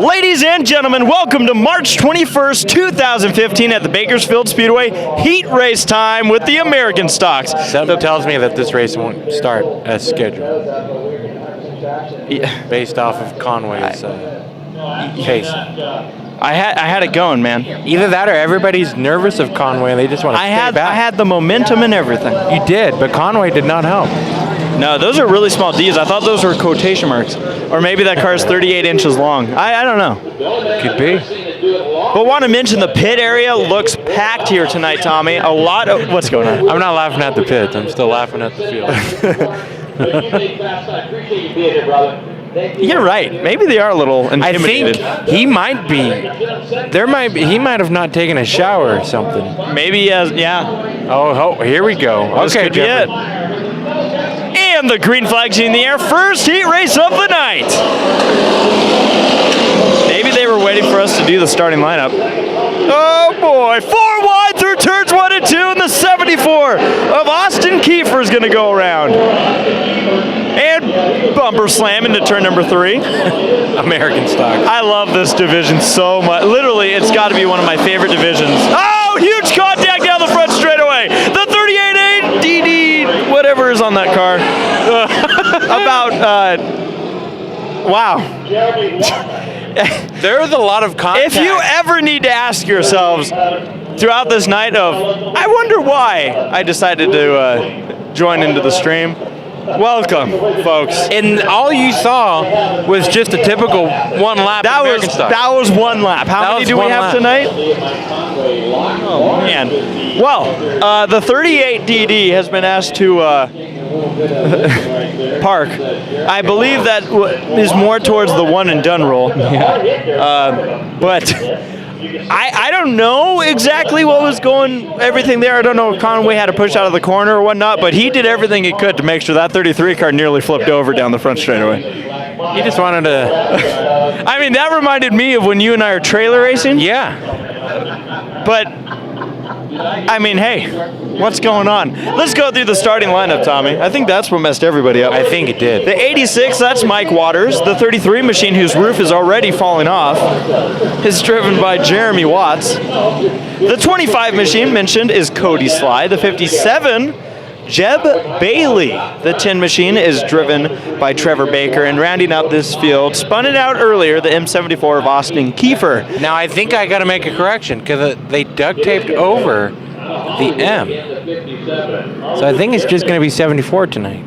Ladies and gentlemen, welcome to March 21st, 2015 at the Bakersfield Speedway heat race time with the American stocks. Something tells me that this race won't start as scheduled. Yeah. Based off of Conway's case. I had it going, man. Either that or everybody's nervous of Conway and they just want to stay back. I had the momentum and everything. You did, but Conway did not help. No, those are really small Ds. I thought those were quotation marks. Or maybe that car is 38 inches long. I don't know. Could be. But want to mention the pit area looks packed here tonight, Tommy. A lot of... What's going on? I'm not laughing at the pit. I'm still laughing at the field. You're right. Maybe they are a little intimidated. I think he might be. He might have not taken a shower or something. Maybe he has, yeah. Oh, here we go. This could be it. And the green flag's in the air. First heat race of the night. Maybe they were waiting for us to do the starting lineup. Oh boy, 4 wide through turns 1 and 2, and the 74 of Austin Kiefer is going to go around. And bumper slam into turn number 3. American stock. I love this division so much. Literally, it's got to be one of my favorite divisions. Oh, huge contact down the front straightaway. The 38.8 DD, whatever is on that car. Wow. There's a lot of contact. If you ever need to ask yourselves throughout this night of, I wonder why I decided to join into the stream, welcome, folks. And all you saw was just a typical one lap. That was one lap. How many do we have tonight? Oh man. Well, the 38 DD has been asked to park. I believe that is more towards the one and done rule. Yeah. But I don't know exactly what was everything there. I don't know if Conway had to push out of the corner or whatnot, but he did everything he could to make sure that 33 car nearly flipped over down the front straightaway. He just wanted to... I mean, that reminded me of when you and I are trailer racing. Yeah. But, I mean, hey, what's going on? Let's go through the starting lineup, Tommy. I think that's what messed everybody up. I think it did. The 86, that's Mike Waters. The 33 machine, whose roof is already falling off, is driven by Jeremy Watts. The 25 machine mentioned is Cody Sly. The 57, Jeb Bailey. The 10 machine is driven by Trevor Baker. And rounding out this field, spun it out earlier, the M74 of Austin Kiefer. Now, I think I got to make a correction because they duct taped over the M. So I think it's just going to be 74 tonight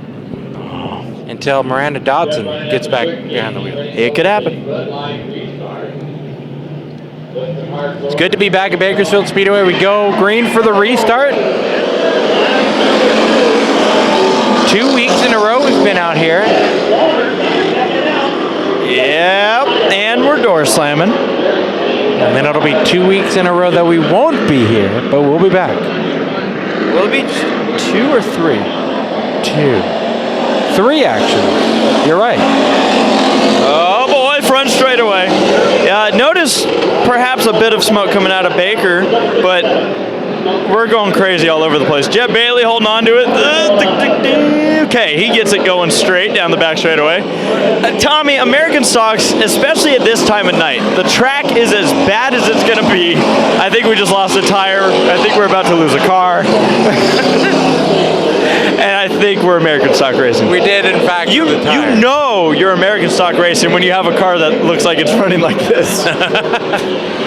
until Miranda Dodson gets back behind the wheel. It could happen. It's good to be back at Bakersfield Speedway. We go green for the restart. 2 weeks in a row we've been out here. Yep, and we're door slamming. And then it'll be 2 weeks in a row that we won't be here, but we'll be back. Will it be 2 or 3? 2. 3, actually. You're right. Oh boy, front straightaway. Notice perhaps a bit of smoke coming out of Baker, but we're going crazy all over the place. Jeb Bailey holding on to it. Okay, he gets it going straight down the back straightaway. Tommy, American stocks, especially at this time of night, the track is as bad as it's going to be. I think we just lost a tire. I think we're about to lose a car. And I think we're American stock racing. We did, in fact, you know you're American stock racing when you have a car that looks like it's running like this.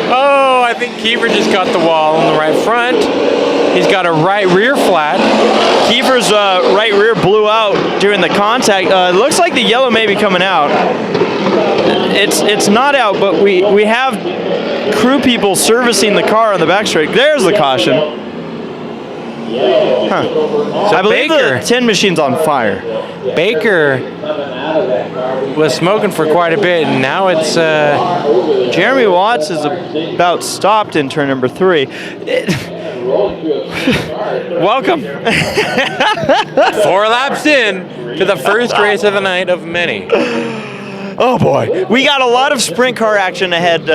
Oh, I think Kiefer just got the wall on the right front. He's got a right rear flat. Kiefer's right rear blew out during the contact. It looks like the yellow may be coming out. It's not out, but we have crew people servicing the car on the back straight. There's the caution. Huh. So I believe the 10 machine's on fire. Baker was smoking for quite a bit, and now it's... Jeremy Watts is about stopped in turn number 3. Welcome. 4 laps in to the first race of the night of many. Oh boy. We got a lot of sprint car action ahead,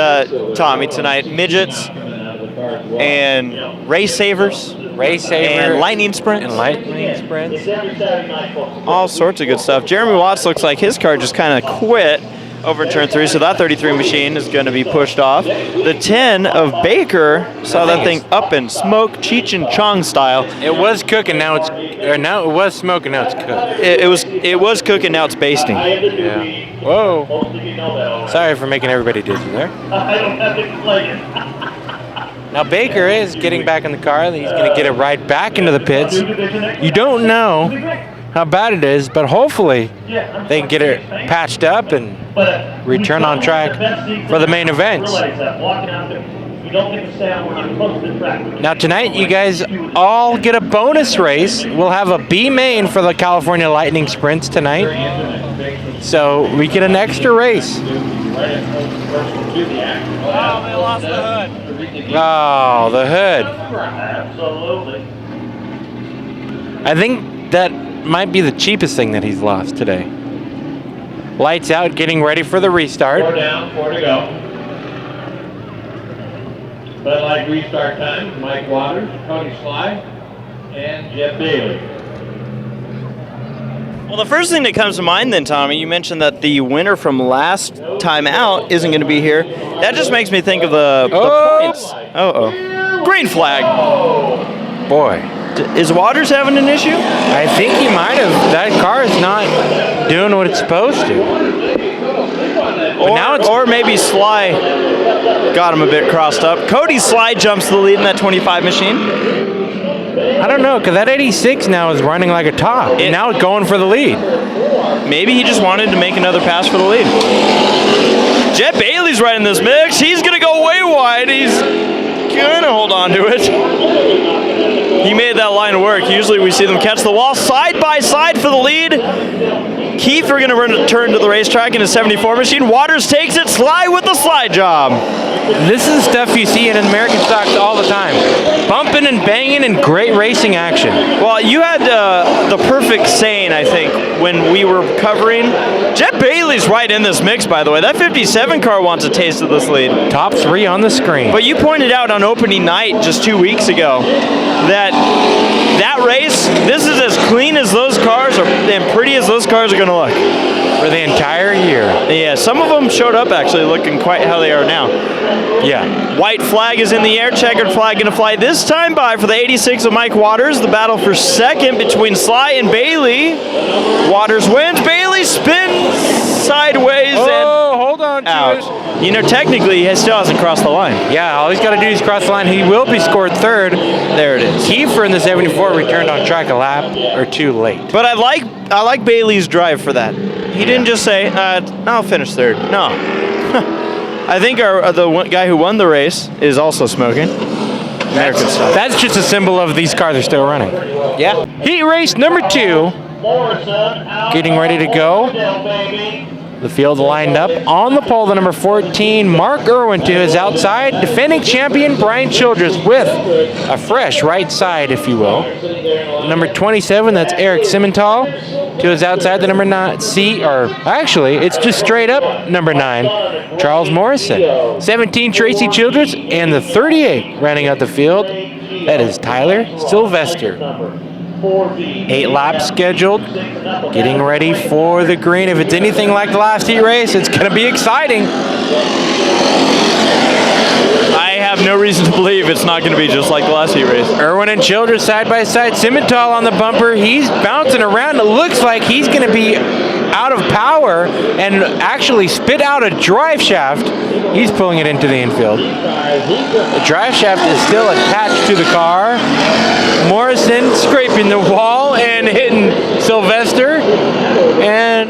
Tommy, tonight. Midgets and race savers. And lightning sprints. All sorts of good stuff. Jeremy Watts looks like his car just kind of quit over in turn 3, so that 33 machine is going to be pushed off. The 10 of Baker saw that thing up in smoke, Cheech and Chong style. It was cooking, now it's it was smoking, now it's cooked. It was cooking, now it's basting. Yeah. Whoa. Sorry for making everybody dizzy there. Now Baker is getting back in the car. He's going to get a ride back into the pits. You don't know how bad it is, but hopefully they can get it patched up and return on track for the main events. Now tonight you guys all get a bonus race. We'll have a B main for the California Lightning Sprints tonight. So we get an extra race. Oh, they lost the hood. Oh, the hood. Absolutely. I think that might be the cheapest thing that he's lost today. Lights out, getting ready for the restart. 4 down, 4 to go. Bud Light restart time, Mike Waters, Cody Sly, and Jeff Bailey. Well, the first thing that comes to mind then, Tommy, you mentioned that the winner from last time out isn't going to be here. That just makes me think of the points. Uh-oh. Green flag. Boy. Is Waters having an issue? I think he might have. That car is not doing what it's supposed to. Or maybe Sly got him a bit crossed up. Cody Sly jumps to the lead in that 25 machine. I don't know, because that 86 now is running like a top. And now it's going for the lead. Maybe he just wanted to make another pass for the lead. Jet Bailey's right in this mix. He's going to go way wide. He's going to hold on to it. He made that line work. Usually we see them catch the wall side by side for the lead. Keith, we're going to return to the racetrack in a 74 machine. Waters takes it. Sly with the slide job. This is the stuff you see in American stocks all the time. Bumping and banging and great racing action. Well, you had the perfect saying, I think, when we were covering. Jet Bailey's right in this mix, by the way. That 57 car wants a taste of this lead. Top 3 on the screen. But you pointed out on opening night just 2 weeks ago that race, this is as clean as those cars are and pretty as those cars are going to look. For the entire year. Yeah, some of them showed up actually looking quite how they are now. Yeah. White flag is in the air, checkered flag going to fly this time by for the 86 of Mike Waters. The battle for second between Sly and Bailey. Waters wins, Bailey spins sideways and hold on to out. it. You know, technically, he still hasn't crossed the line. Yeah, all he's got to do is cross the line. He will be scored third. There it is. Kiefer in the 74 returned on track a lap or 2 late. But I like Bailey's drive for that. He didn't just say, I'll finish third. No. I think the guy who won the race is also smoking. American stuff. That's just a symbol of these cars are still running. Yeah. Heat race number 2. Getting ready to go. The field lined up on the pole. The number 14, Mark Irwin, to his outside. Defending champion Brian Childress with a fresh right side, if you will. Number 27, that's Eric Simmental. To his outside, the number 9, actually, it's just straight up number 9, Charles Morrison. 17, Tracy Childress. And the 38 rounding out the field, that is Tyler Sylvester. 8 laps scheduled, getting ready for the green. If it's anything like the last heat race, it's going to be exciting. I have no reason to believe it's not going to be just like the last heat race. Irwin and Childress side by side. Simmental on the bumper. He's bouncing around. It looks like he's going to be out of power and actually spit out a drive shaft. He's pulling it into the infield. The drive shaft is still attached to the car. Morrison scraping the wall and hitting Sylvester. And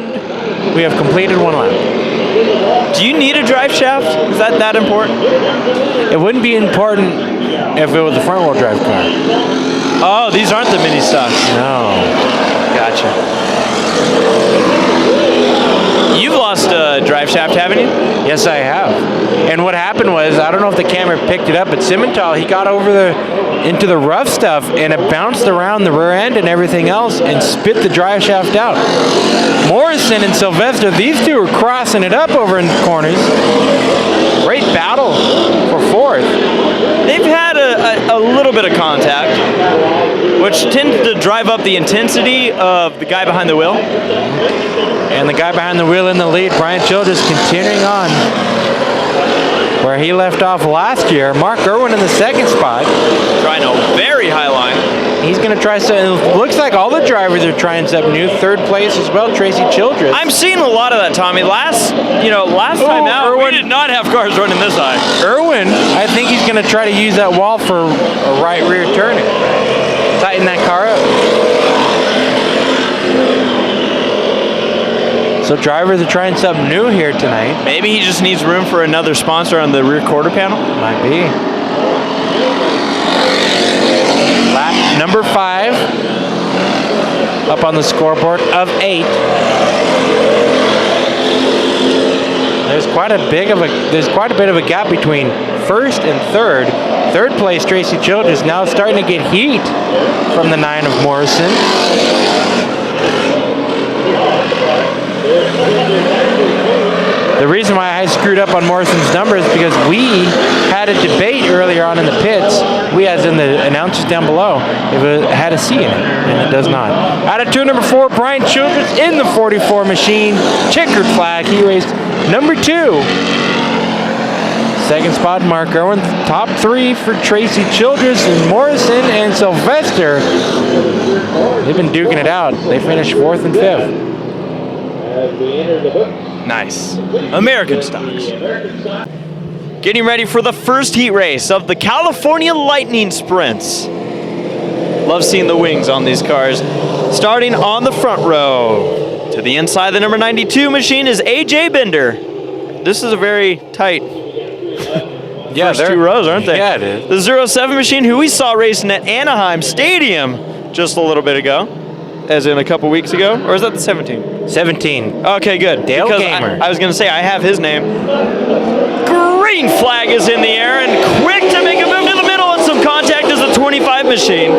we have completed 1 lap. Do you need a drive shaft? Is that important? It wouldn't be important if it was a front-wheel drive car. Oh, these aren't the mini stocks. No. Gotcha. You've lost a drive shaft, haven't you? Yes, I have. And what happened was, I don't know if the camera picked it up, but Simmental, he got over into the rough stuff, and it bounced around the rear end and everything else and spit the drive shaft out. Morrison and Sylvester, these two are crossing it up over in the corners. Great battle for 4th. They've had a little bit of contact, which which tends to drive up the intensity of the guy behind the wheel. And the guy behind the wheel in the lead, Brian Childress, continuing on where he left off last year. Mark Irwin in the second spot. Trying a very high line. He's going to try something. It looks like all the drivers are trying something new. Third place as well, Tracy Childress. I'm seeing a lot of that, Tommy. Last time out, we did not have cars running this high. Irwin, I think he's going to try to use that wall for a right rear turning. Tighten that car up. So drivers are trying something new here tonight. Maybe he just needs room for another sponsor on the rear quarter panel. Might be. Lap number 5 up on the scoreboard of 8. There's quite a bit of a gap between first and third. Third place Tracy Childress now starting to get heat from the 9 of Morrison. The reason why I screwed up on Morrison's number is because we had a debate earlier on in the pits, we as in the announcers down below, if it had a C in it, and it does not. Out of turn number 4, Brian Childress in the 44 machine, checkered flag, he raced number 2. Second spot, Mark Irwin. Top 3 for Tracy Childress and Morrison and Sylvester. They've been duking it out. They finished 4th and 5th. Nice. American stocks. Getting ready for the first heat race of the California Lightning Sprints. Love seeing the wings on these cars. Starting on the front row. To the inside, the number 92 machine is AJ Bender. This is a very tight first 2 rows, aren't they? Yeah, it is. The 07 machine, who we saw racing at Anaheim Stadium just a little bit ago. As in a couple weeks ago? Or is that the 17? 17. Okay, good. Dale because Gamer. I was going to say, I have his name. Green flag is in the air, and quick to make a move to the middle, and some contact is the 25 machine.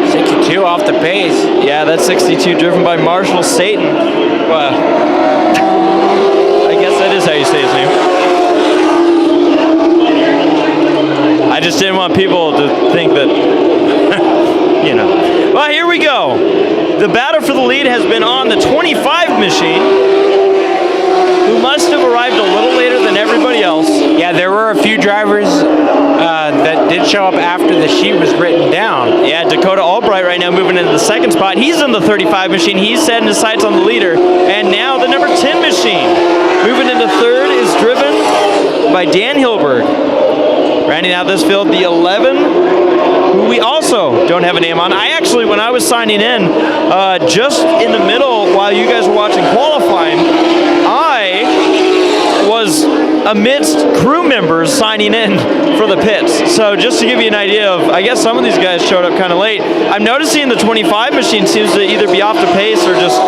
62 off the pace. Yeah, that's 62 driven by Marshall Staten. Well, I guess that is how you say his name. I just didn't want people to think that, Well, here we go. The battle for the lead has been on the 25 machine, who must have arrived a little later than everybody else. Yeah, there were a few drivers that did show up after the sheet was written down. Yeah, Dakota Albright right now moving into the second spot. He's in the 35 machine. He's setting his sights on the leader. And now the number 10 machine moving into third is driven by Dan Hilberg. Rounding out this field, the 11, who we also don't have a name on. I actually, when I was signing in, just in the middle while you guys were watching qualifying, I was amidst crew members signing in for the pits. So just to give you an idea of, I guess some of these guys showed up kind of late. I'm noticing the 25 machine seems to either be off the pace or just...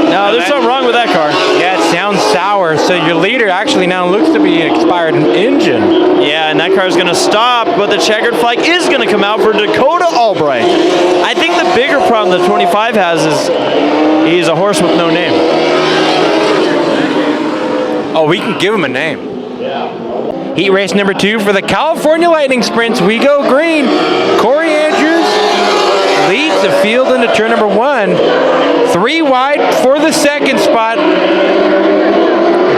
No, there's something wrong with that car. Yeah, it sounds sour. So your leader actually now looks to be an expired engine. Yeah, and that car's going to stop, but the checkered flag is going to come out for Dakota Albright. I think the bigger problem the 25 has is he's a horse with no name. Oh, we can give him a name. Heat race number 2 for the California Lightning Sprints. We go green. Corey Andrews leads the field into turn number 1. 3 wide for the second spot.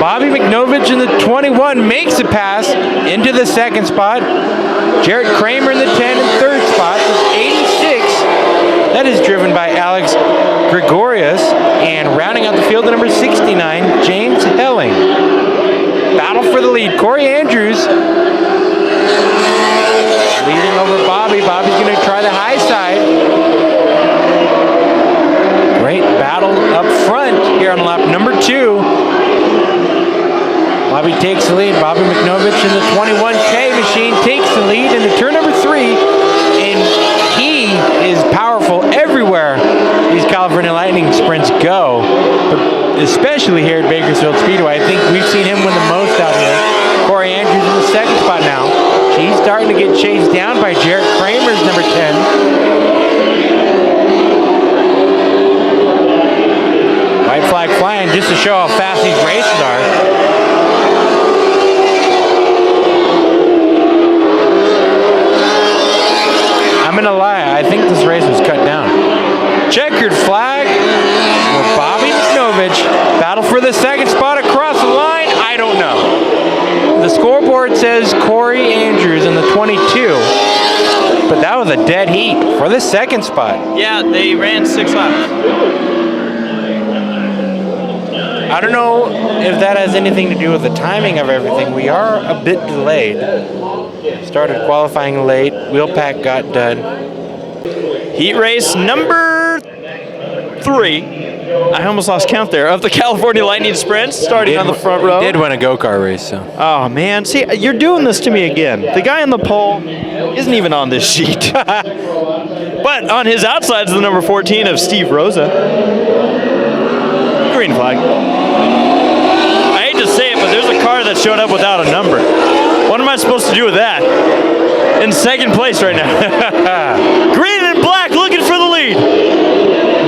Bobby McNovich in the 21 makes a pass into the second spot. Jarrett Kramer in the 10 and third spot. 86. That is driven by Alex Gregorius. And rounding out the field, the number 69, James Helling. Battle for the lead. Corey Andrews leading over Bobby. Bobby's going to try the high side. Great battle up front here on lap number 2. Bobby takes the lead. Bobby McNovich in the 21K machine takes the lead into turn number 3. And he is powerful everywhere these California Lightning Sprints go, but especially here at Bakersfield Speedway. I think we've seen him win the most out here. Corey Andrews in the second spot now. He's starting to get chased down by Jarrett Kramer's number 10. White flag flying just to show how fast these races are. gonna lie, I think this race was cut down. Checkered flag for Bobby Novich. Battle for the second spot across the line. I don't know. The scoreboard says Corey Andrews in the 22, but that was a dead heat for the second spot. Yeah, they ran 6 laps. I don't know if that has anything to do with the timing of everything. We are a bit delayed. Started qualifying late. Wheel pack got done. Heat race number 3. I almost lost count there. Of the California Lightning Sprints, starting on the front row. He did win a go-kart race, so. Oh, man. See, you're doing this to me again. The guy on the pole isn't even on this sheet. But on his outside is the number 14 of Steve Rosa. Green flag. I hate to say it, but there's a car that showed up without a number. What am I supposed to do with that? In second place right now. Green and black looking for the lead.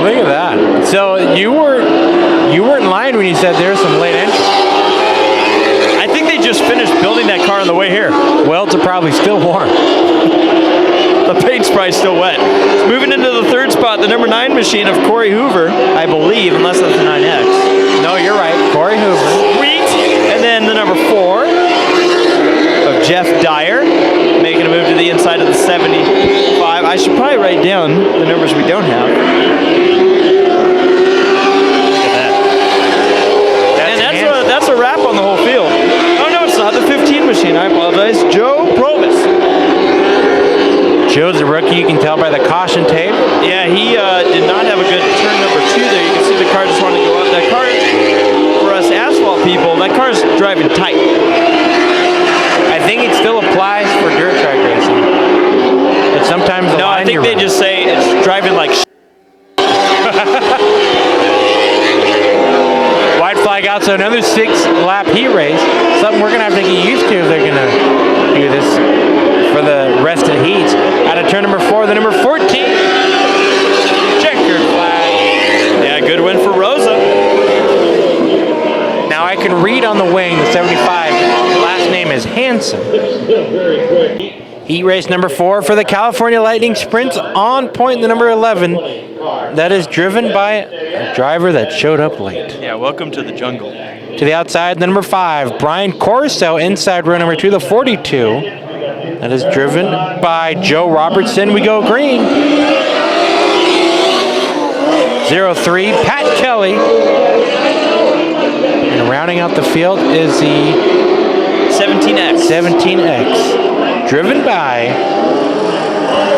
Look at that. So you weren't in line when you said there's some late entry. I think they just finished building that car on the way here. Well, it's probably still warm. The paint's probably still wet. It's moving into the third spot, the number 9 machine of Corey Hoover, I believe, unless that's the 9X. No, you're right. Corey Hoover. Sweet. And then the number 4 of Jeff Dyer, making a move to the inside of the 75. I should probably write down the numbers we don't have. That's a wrap on the whole field. Oh, no, it's not. The 15 machine. I apologize. Joe Provis. Joe's a rookie. You can tell by the caution tape. Yeah, he did not have a good turn number 2 there. You can see the car just wanted to go up. That car, for us asphalt people, that car's driving tight. I think it still applies for dirt track racing. But sometimes the No, I think they just say it's driving like White flag out, so another 6-lap heat race. Something we're going to have to get used to if they're going to do this for the rest of the heats. Out of turn number 4, the number 14. Checkered flag. Yeah, good win for Rosa. Now I can read on the wing, the 75. Last name is Hansen. Heat race number 4 for the California Lightning Sprints. On point, the number 11. That is driven by a driver that showed up late. Yeah, welcome to the jungle. To the outside, the number 5, Brian Corso, inside row number 2, the 42. That is driven by Joe Robertson. We go green. 03, Pat Kelly. And rounding out the field is the 17X. 17X. Driven by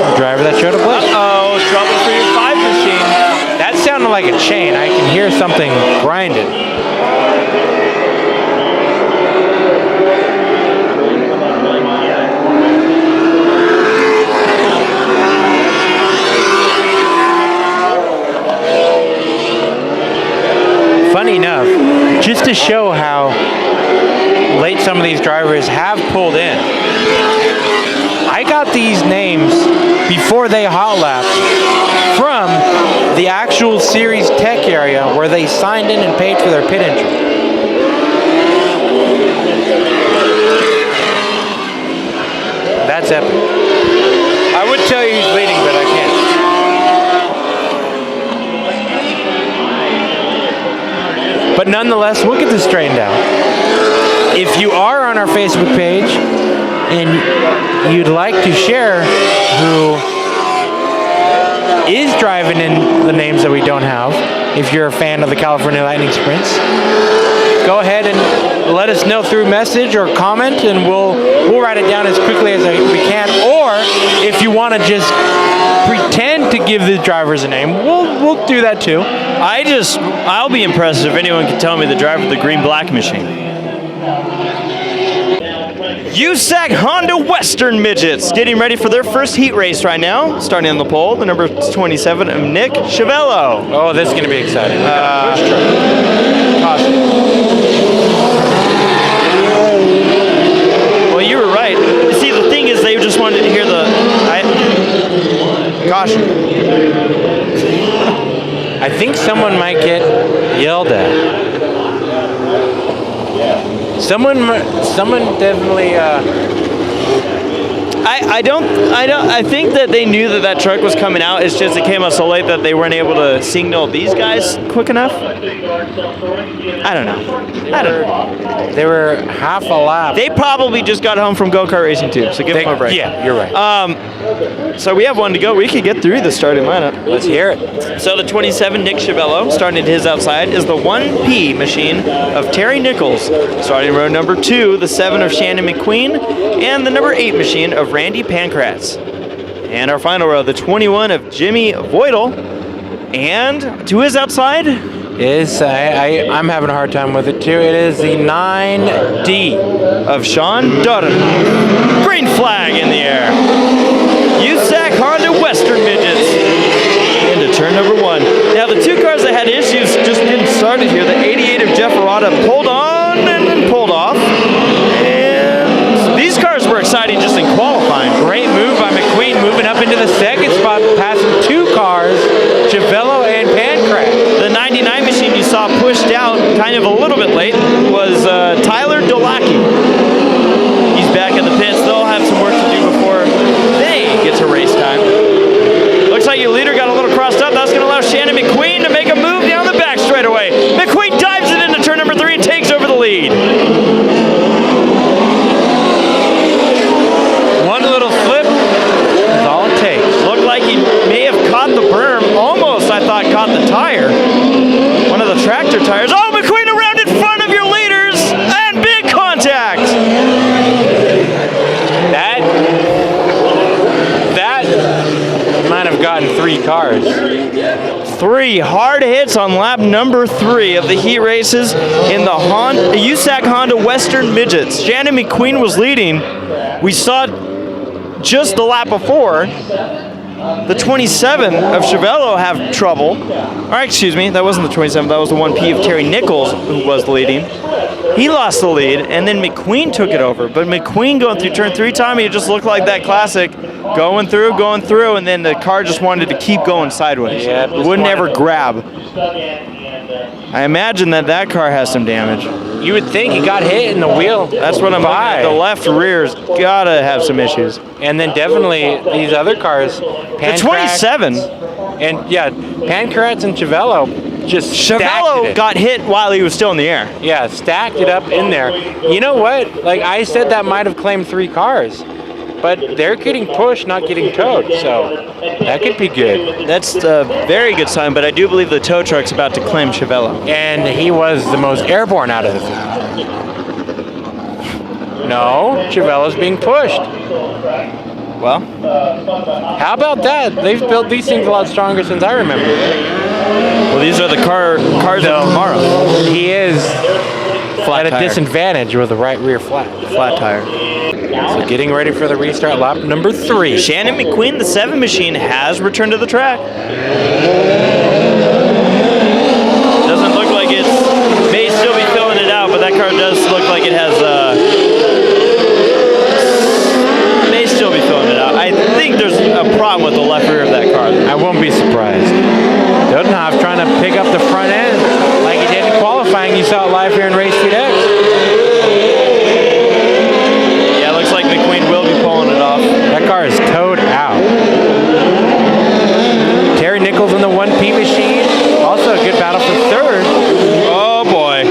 the driver that showed up late. Uh-oh, trouble for your 5 machine. That sounded like a chain. I can hear something grinding. Funny enough, just to show how late some of these drivers have pulled in, I got these names before they hot lapped from the actual series tech area where they signed in and paid for their pit entry. That's epic. I would tell you who's leading, but I can't. But nonetheless, we'll get this straightened out. If you are on our Facebook page and you'd like to share who is driving in the names that we don't have, if you're a fan of the California Lightning Sprints, go ahead and let us know through message or comment, and we'll write it down as quickly as we can. Or if you want to just pretend to give the drivers a name, we'll do that too. I'll be impressed if anyone can tell me the driver of the green-black machine. USAC Honda Western Midgets getting ready for their first heat race right now. Starting on the pole, the number 27 of Nick Chiavello. Oh, this is going to be exciting. Caution. Well, you were right. See, the thing is, they just wanted to hear the caution. I think someone might get yelled at. Someone definitely. I think that they knew that truck was coming out. It's just it came out so late that they weren't able to signal these guys quick enough. I don't know. They were half a lap. They probably just got home from go-kart racing too, so give them a break. Yeah, you're right. So we have one to go. We could get through the starting lineup. Let's hear it. So the 27 Nick Chiavello, starting at his outside, is the 1P machine of Terry Nichols. Starting row number 2, the 7 of Shannon McQueen, and the number 8 machine of Randy Pankratz. And our final row, the 21 of Jimmy Voidle, and to his outside is I'm having a hard time with it too. It is the 9D of Sean Dutton. Green flag in the air. USAC Honda Western Midgets into turn number 1. Now the two cars that had issues just getting started here. The 88 of Jeff Arata pulled on and then pulled off. And these cars were exciting just in qualifying. Great move by McQueen, moving up into the second spot, passing 2 cars, Chiavello and Pankratz. The 99 machine you saw pushed out kind of a little bit late was Tyler Dolacki. He's back in the pits. They'll have some work to do before they get to race time. Looks like your leader got a little crossed up. That's going to allow Shannon McQueen to make a move down the back straightaway. McQueen dives it into turn number 3 and takes over the lead. One little slip is all it takes. Looked like he may have caught the berm. Almost, I thought, caught the tire. One of the tractor tires. Oh, McQueen around in front of your leaders and big contact. That might have gotten 3 cars. 3 hard hits on lap number 3 of the heat races in the USAC Honda Western Midgets. Shannon McQueen was leading. We saw just the lap before the 27 of Chiavello have trouble. Or excuse me, that wasn't the 27, that was the 1P of Terry Nichols who was leading. He lost the lead, and then McQueen took it over. But McQueen going through turn 3 time, he just looked like that classic, going through, and then the car just wanted to keep going sideways. Yeah, it wouldn't ever grab. I imagine that car has some damage. You would think he got hit in the wheel. That's what I'm by. The left rear's gotta have some issues. And then definitely these other cars. The 27. And yeah, Pankratz and Chiavello just Chiavello got hit while he was still in the air. Yeah, stacked it up in there. You know what? Like I said, that might have claimed 3 cars. But they're getting pushed, not getting towed, so that could be good. That's a very good sign, but I do believe the tow truck's about to claim Chiavello. And he was the most airborne out of the field. No, Chiavello's being pushed. Well, how about that? They've built these things a lot stronger since I remember. Well, these are the cars of tomorrow. He is flat at a disadvantage with the right rear flat tire. So getting ready for the restart lap number 3. Shannon McQueen, the 7 machine, has returned to the track. Doesn't look like it may still be filling it out, but that car does look like it has may still be filling it out. I think there's a problem with the left rear of that car. I won't be surprised. Dodenhoff trying to pick up the front end like he did in qualifying. You saw it live here in Race Feed X. Like McQueen will be pulling it off. That car is towed out. Terry Nichols in the 1P machine. Also a good battle for 3rd. Oh boy.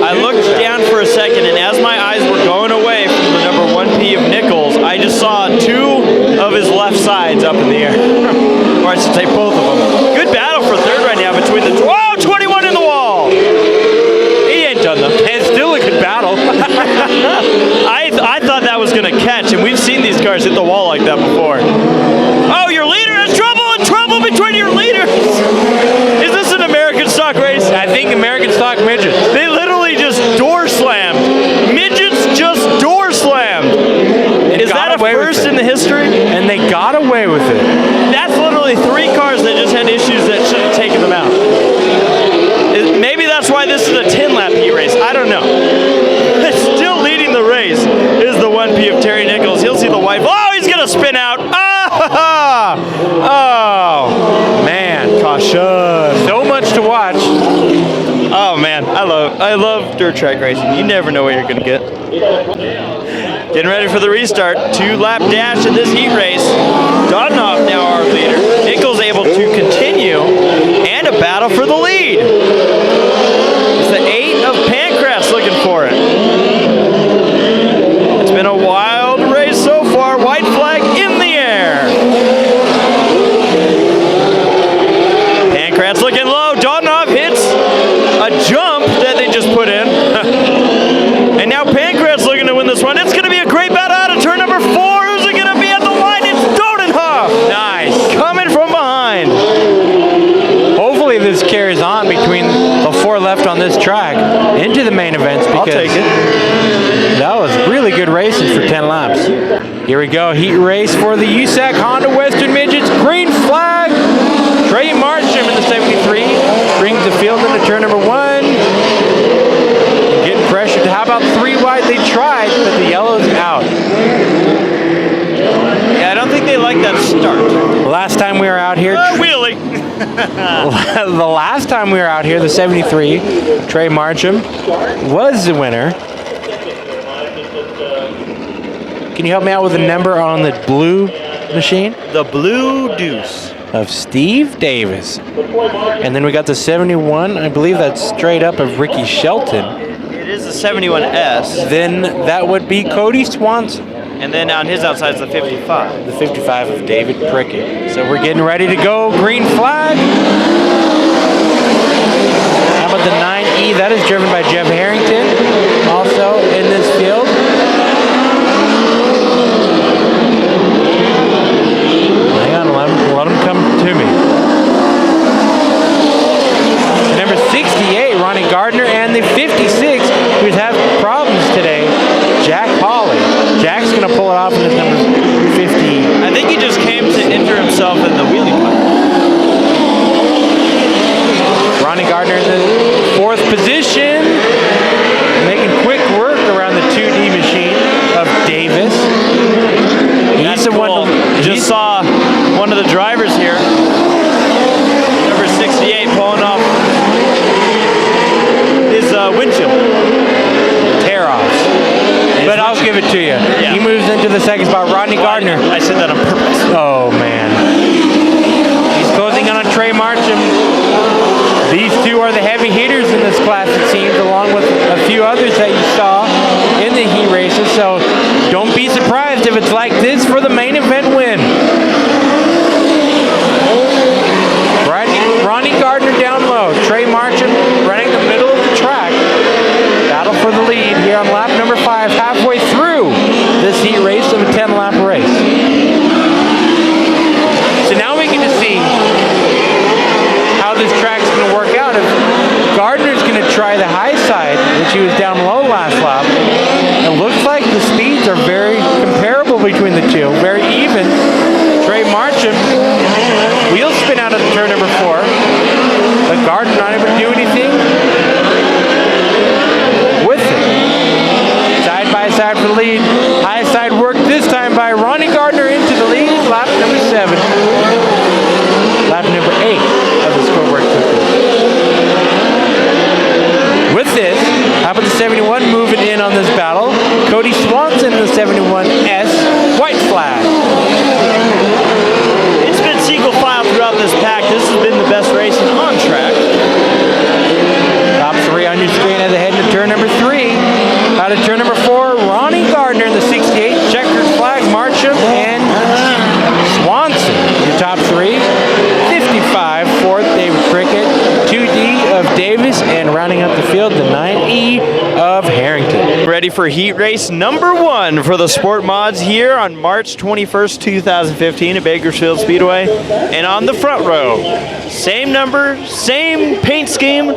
I looked down for a second, and as my eyes were going away from the number 1P of Nichols, I just saw 2 of his left sides up in the air. Or I should say both of them. Good battle for 3rd right now between the 21 in the wall. He ain't done them. It's still a good battle. I thought that was going to catch, and we've seen these cars hit the wall like that before. Oh, your leader has trouble between your leaders. Is this an American stock race? I think American stock midgets. They literally just door slammed. Midgets just door slammed. Is that a first in the history? And they got away with it. That's literally 3 cars that just had issues that should have taken them out. Maybe that's why this is a 10-lap heat race. I don't know. Still leading the race is the 1P of Terry Nichols. He'll see the white. Oh, he's going to spin out. Oh, man. Caution. So much to watch. Oh, man. I love dirt track racing. You never know what you're going to get. Getting ready for the restart. 2-lap dash in this heat race. Dodnoff now our leader. Nichols able to continue, and a battle for the lead. It's the 8 of Pancras looking for it. It's been a wild race so far. White flag in the air. Pancras looking low. Dodnoff hits a jump that they just put in. And now Pancras looking to win this one. It's going to be a great battle out of turn number 4. Who's it going to be at the line? It's Dodenhoff. Nice. Coming from behind. Hopefully this carries on between the 4 left on this track into the main events, because I'll take it. that was really good racing for 10 laps. Here we go, heat race for the USAC Honda Western Midgets. Green flag. Trey Marsham in the 73 brings the field into turn number 1. Getting pressured. How about 3 wide? They tried, but the yellow's out. Yeah, I don't think they like that start. Last time we were out here, Wheelie. the last time we were out here, the 73, Trey Marsham was the winner. Can you help me out with the number on the blue machine? The Blue Deuce. Of Steve Davis. And then we got the 71. I believe that's straight up of Ricky Shelton. It is the 71S. Then that would be Cody Swanson. And then on his outside is the 55. The 55 of David Prickett. So we're getting ready to go. Green flag. How about the 9E? That is driven by Jeff Harrington. Also in this field. Hang on, let him come to me. The number 68, Ronnie Gardner, and the 56, who's having problems today, Jack Hawley. Jack's going to pull it off in his number 50. I think he just came to injure himself in the wheelie cut. Ronnie Gardner in the 4th position, making quick work around the 2D machine of Davis. That's the one. Just saw one of the drivers here, number 68, pulling off his windshield. Tear-offs. But I'll give it to you. Yeah. He moves into the 2nd spot. Rodney Gardner. I said that on purpose. Oh, man. He's closing in on Trey Marsham. These 2 are the heavy hitters in this class, it seems, along with a few others that you saw in the heat races. So don't be surprised if it's like this for the main event win. Ronnie Gardner down low. Trey Marsham running the middle of the track. Battle for the lead here on lap number 5, halfway through this heat race of a 10-lap race. So now we get to see how this track's going to work out. If Gardner's going to try the high side, which he was down low last lap, it looks like the speeds are very comparable between the 2, very even. Trey Marsham, wheel spin out of turn number 4, but Gardner not able to do anything with it. Side by side for the lead. High side work this time by Ronnie Gardner into the lead. Lap number 7. Lap number 8 of the scoreboard cookie. With this, how about the 71 moving in on this battle? Cody Swanson in the 71S. White flag. It's been single file throughout this pack. This has been the best racing on track. Top 3 on your screen as they head into turn number 3. Out of turn number 4, Ronnie Gardner in the 68. Checkered flag, Marsham and Swanson. Your top 3. 55, 4th, David Prickett. 2D of Davis, and rounding up the field, the 9E of Harrington. Ready for heat race number 1 for the Sport Mods here on March 21st, 2015 at Bakersfield Speedway. And on the front row, same number, same paint scheme,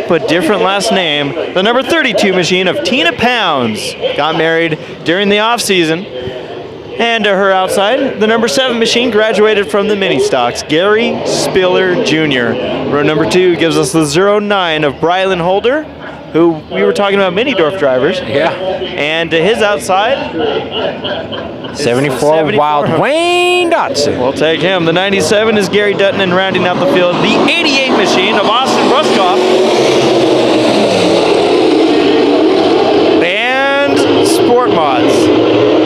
but different last name. The number 32 machine of Tina Pounds got married during the off season. And to her outside, the number 7 machine graduated from the mini stocks, Gary Spiller Jr. Row number 2 gives us the 09 of Brylan Holder, who we were talking about Minidorf drivers. Yeah. And to his outside, 74 Wild Wayne Dotson. We'll take him. The 97 is Gary Dutton, and rounding out the field, the 88 machine of Austin Ruskoff. And Sport Mods.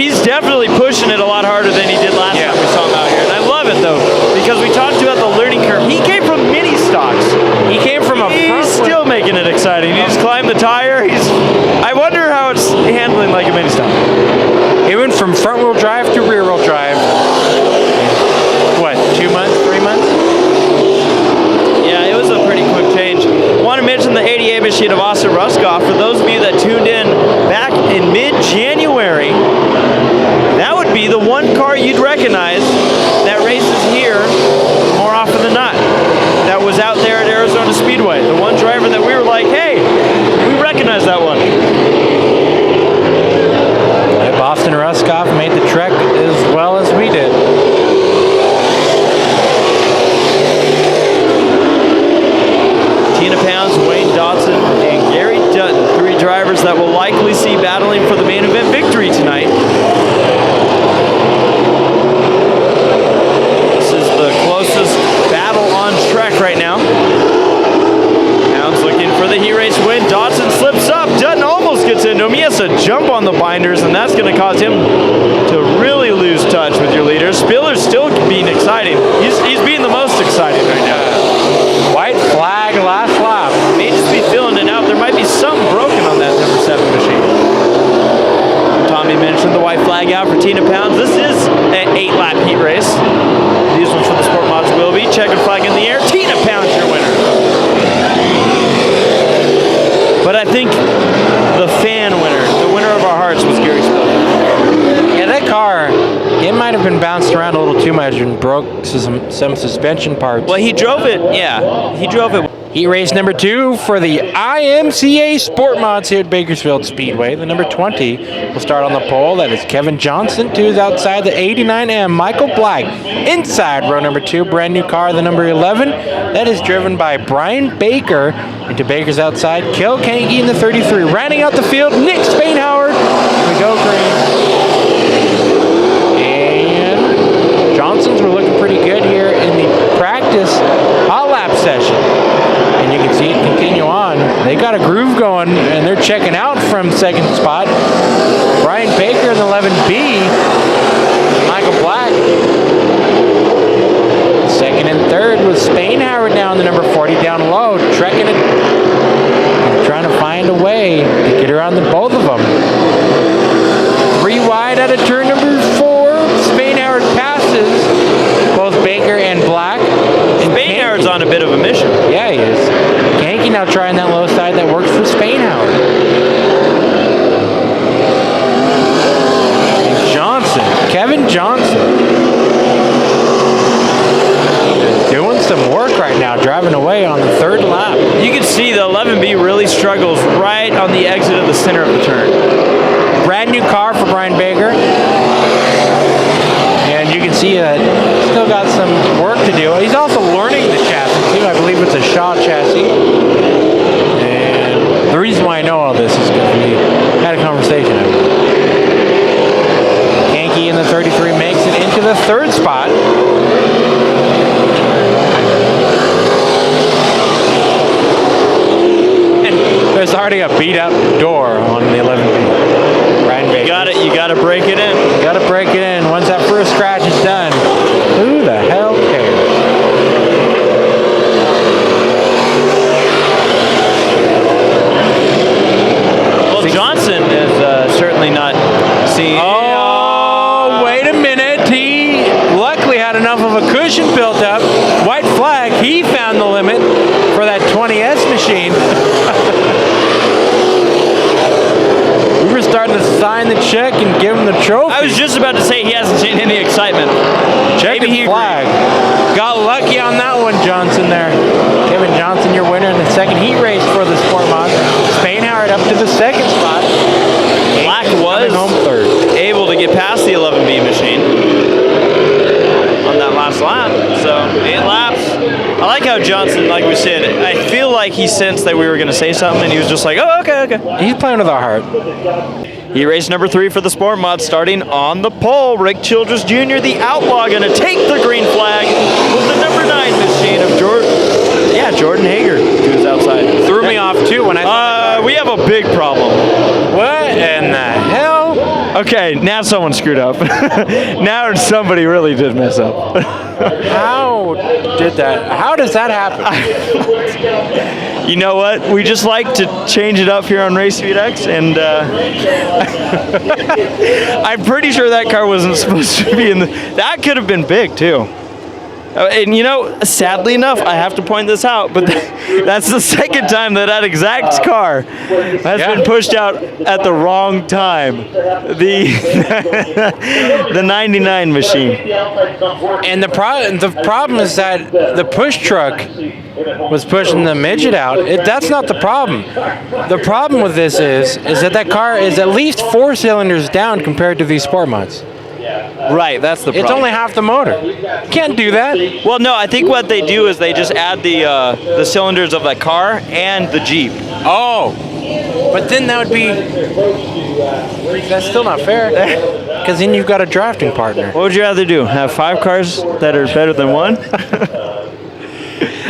he's definitely pushing it a lot harder than he did last Yeah. time we saw him out here. And I love it, though, because we talked about the learning curve. He came from mini stocks. He came from a He's front still making it exciting. He just climbed the tire. I wonder how it's handling like a mini stock. He went from front-wheel drive to rear-wheel drive. What, 2 months, 3 months? Yeah, it was a pretty quick change. Want to mention the 88 machine of Austin Ruskoff. For those of you that tuned in back in mid-January, that would be the one car you'd recognize that races here more often than not. That was out there at Arizona Speedway. The one driver that we were like, hey, we recognize that one. Austin Ruskoff made the trek as well as we did. Tina Pounds, Wayne Dotson, and Gary Dutton, 3 drivers that will likely see battling for the main event victory tonight. This is the closest battle on track right now. Pounds looking for the heat race win. Dotson slips up. Dutton almost gets into him. He has to jump on the binders, and that's going to cause him to really lose touch with your leader. Spiller's still being exciting. He's being the most exciting right now. White flag last lap. May just be feeling it out. There might be something broken on that number 7 machine. Tommy mentioned the white flag out for Tina Pounds. This is an 8-lap heat race. These ones for the Sport Mods will be. Checkered flag in the air. Tina Pounds your winner. But I think the fan winner, the winner of our hearts, was Gary Spiller. Yeah, that car, it might have been bounced around a little too much and broke some suspension parts. Well, he drove it. Yeah, he drove it. Heat race number 2 for the IMCA Sport Mods here at Bakersfield Speedway. The number 20 will start on the pole. That is Kevin Johnson. 2 is outside the 89M. Michael Black inside row number 2. Brand new car, the number 11. That is driven by Brian Baker. Into Baker's outside. Kel Kanke in the 33. Rounding out the field, Nick Spainhoward. We go green. And Johnsons were looking pretty good here in the practice hot lap session. And you can see it continue on. They got a groove going, and they're checking out from second spot. Brian Baker in the 11B. Michael Black. Second and third was Spainhoward down the number 40 down low, trekking it, trying to find a way to get around both of them. 3 wide out of turn number 4. Spainhoward passes both Baker and Black. Spainhoward's on a bit of a mission. Yeah, he is. Kanke now trying that low side that works for Spainhoward. And Johnson, Kevin Johnson, doing some work right now, driving away on the 3rd lap. You can see the 11B really struggles right on the exit of the center of the turn. Brand new car for Brian Baker. And you can see that still got some work to do. He's also learning the chassis too. I believe it's a Shaw chassis. And the reason why I know all this is because we had a conversation. Kanke in the 33 makes it into the 3rd spot. There's already a beat up door on the 11B. Brian Baker. You gotta break it in. You gotta break it in. Once that first scratch is done, who the hell cares? Well, Johnson is certainly not seeing. Oh, wait a minute. He luckily had enough of a cushion built up. White flag. He found the limit for that 20S machine. We were starting to sign the check and give him the trophy. I was just about to say he hasn't seen any excitement. Checkered flag. Got lucky on that one, Johnson there. Kevin Johnson, your winner in the second heat race for the Sport Mod. Spainhoward up to the 2nd spot. Black was home 3rd. able to get past the 11B machine on that last lap. So 8 laps. I like how Johnson, like we said, I feel like he sensed that we were going to say something, and he was just like, oh, okay. He's playing with our heart. Heat race number 3 for the Sport Mod, starting on the pole. Rick Childress Jr., the outlaw, going to take the green flag with the number 9 machine of Jordan Hager, who's outside. Threw me off too when I we have a big problem. What in the hell? Okay, now someone screwed up. Now somebody really did mess up. How does that happen? You know what? We just like to change it up here on Race VX, and I'm pretty sure that car wasn't supposed to be in the. That could have been big too. And you know, sadly enough, I have to point this out, but that's the second time that exact car has been pushed out at the wrong time. The 99 machine. And the problem is that the push truck was pushing the midget out. That's not the problem. The problem with this is that car is at least 4 cylinders down compared to these sport mods. Right, that's the problem. It's only half the motor. You can't do that. Well, no, I think what they do is they just add the cylinders of that car and the Jeep. Oh, but then that would be. That's still not fair. Because then you've got a drafting partner. What would you rather do? Have 5 cars that are better than one?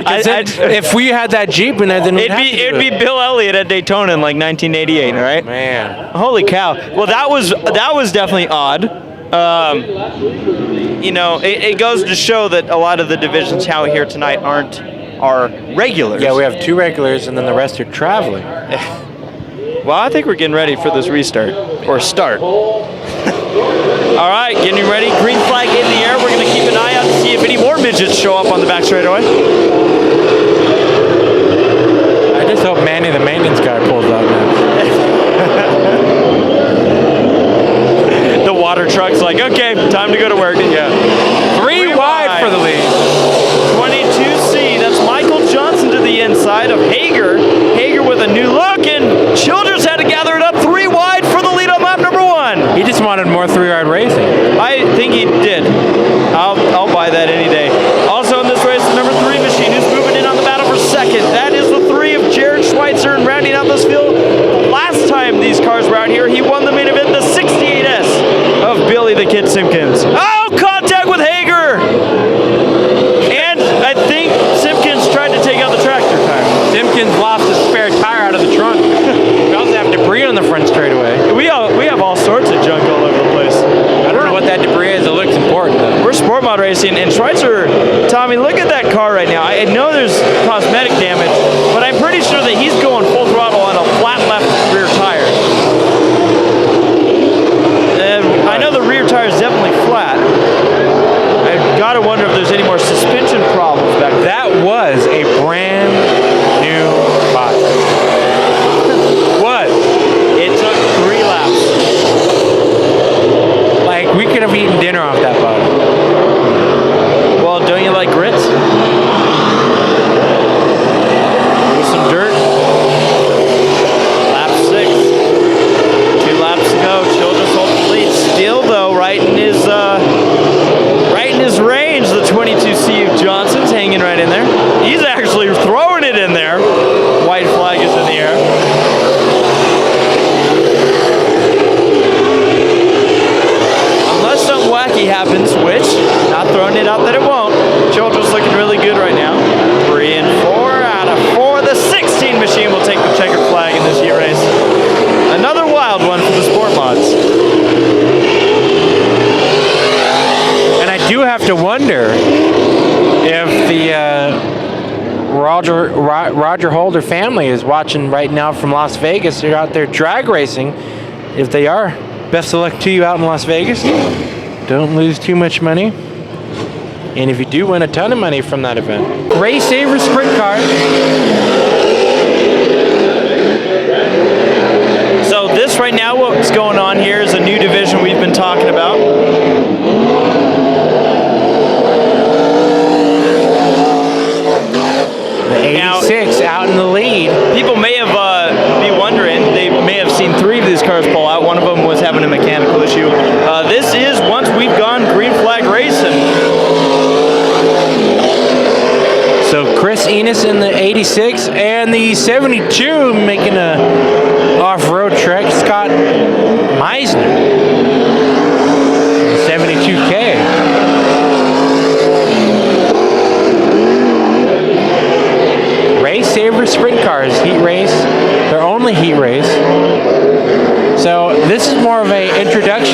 If we had that Jeep in there, then it'd be Bill Elliott at Daytona in like 1988, right? Man, holy cow! Well, that was definitely odd. You know, it goes to show that a lot of the divisions out here tonight are regulars. Yeah, we have 2 regulars, and then the rest are traveling. Well, I think we're getting ready for this restart or start. All right, getting ready. Green flag in the air. We're going to keep an eye out to see if any more midgets show up on the back straightaway. I just hope Manny the maintenance guy pulls out now. The water truck's like, okay, time to go to work. Yeah. 3 wide for the lead. 22C. That's Michael Johnson to the inside of Hager. Hager with a new look, and Childress had to gather it up 3 wide for the lead on lap number 1. He just wanted more 3-yard racing. I think he did. I'll buy that any day. Also in this race, the number 3 machine who's moving in on the battle for second. That is the 3 of Jared Schweitzer, and rounding out this field. Last time these cars were out here, he won the main event, the 68S of Billy the Kid Simpkins. Oh, contact with Hager! And I think Simpkins tried to take out the tractor tire. Simpkins lost his spare tire out of the trunk. We also have debris on the front straightaway. We have all sorts of junk all over the place. I don't know what that debris is. It looks important, though. We're sport mod racing, and Schweitzer, Tommy, look at that car right now. I know there's cosmetic damage, but I'm pretty sure that he's going full throttle on a flat left rear tire. I know the rear tire is definitely flat. I've got to wonder if there's any more suspension problems back there. That was a brand new bike. What? It took 3 laps. Like, we could have eaten dinner off that bike. Well, don't you like grits? With some dirt. Lap 6. 2 laps to go. Childress holds the lead. Still, though, right in his range. The 22C of Johnson's hanging right in there. He's actually throwing it in there. White flag is in the air. Unless something wacky happens, which, not throwing it out that it won't. Childress looking really good right now. 3 and 4 out of 4. The 16 machine will take the checkered flag in this heat race. Another wild one for the sport mods. And I do have to wonder if the Roger Holder family is watching right now from Las Vegas. They're out there drag racing. If they are, best of luck to you out in Las Vegas. Don't lose too much money. And if you do win a ton of money from that event. Race Saver Sprint Car. So this right now, what's going on here is a new division we've been talking about. The 86 out in the lead. People may have be wondering, they may have seen 3 of these cars pull out. One of them was having a mechanical issue. This is once we've gone green flag racing. So Chris Enos in the 86 and the 72 making a off-road trek. Scott Meisner, 72K. Race Saver Sprint Cars heat race. Their only heat race. So this is more of a introduction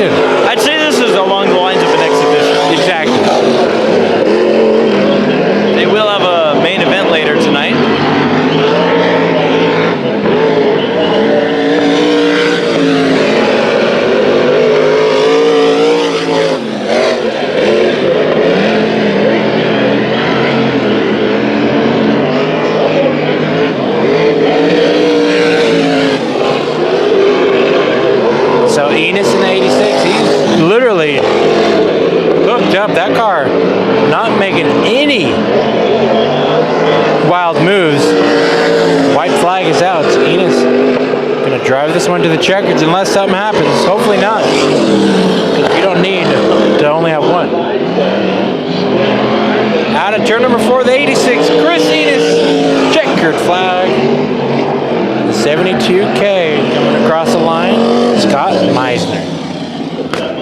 backed up. That car not making any wild moves. White flag is out. Enos going to drive this one to the checkers unless something happens. Hopefully not. Because we don't need to only have one. Out of turn number 4, the 86, Chris Enos. Checkered flag. The 72K coming across the line, Scott Meisner.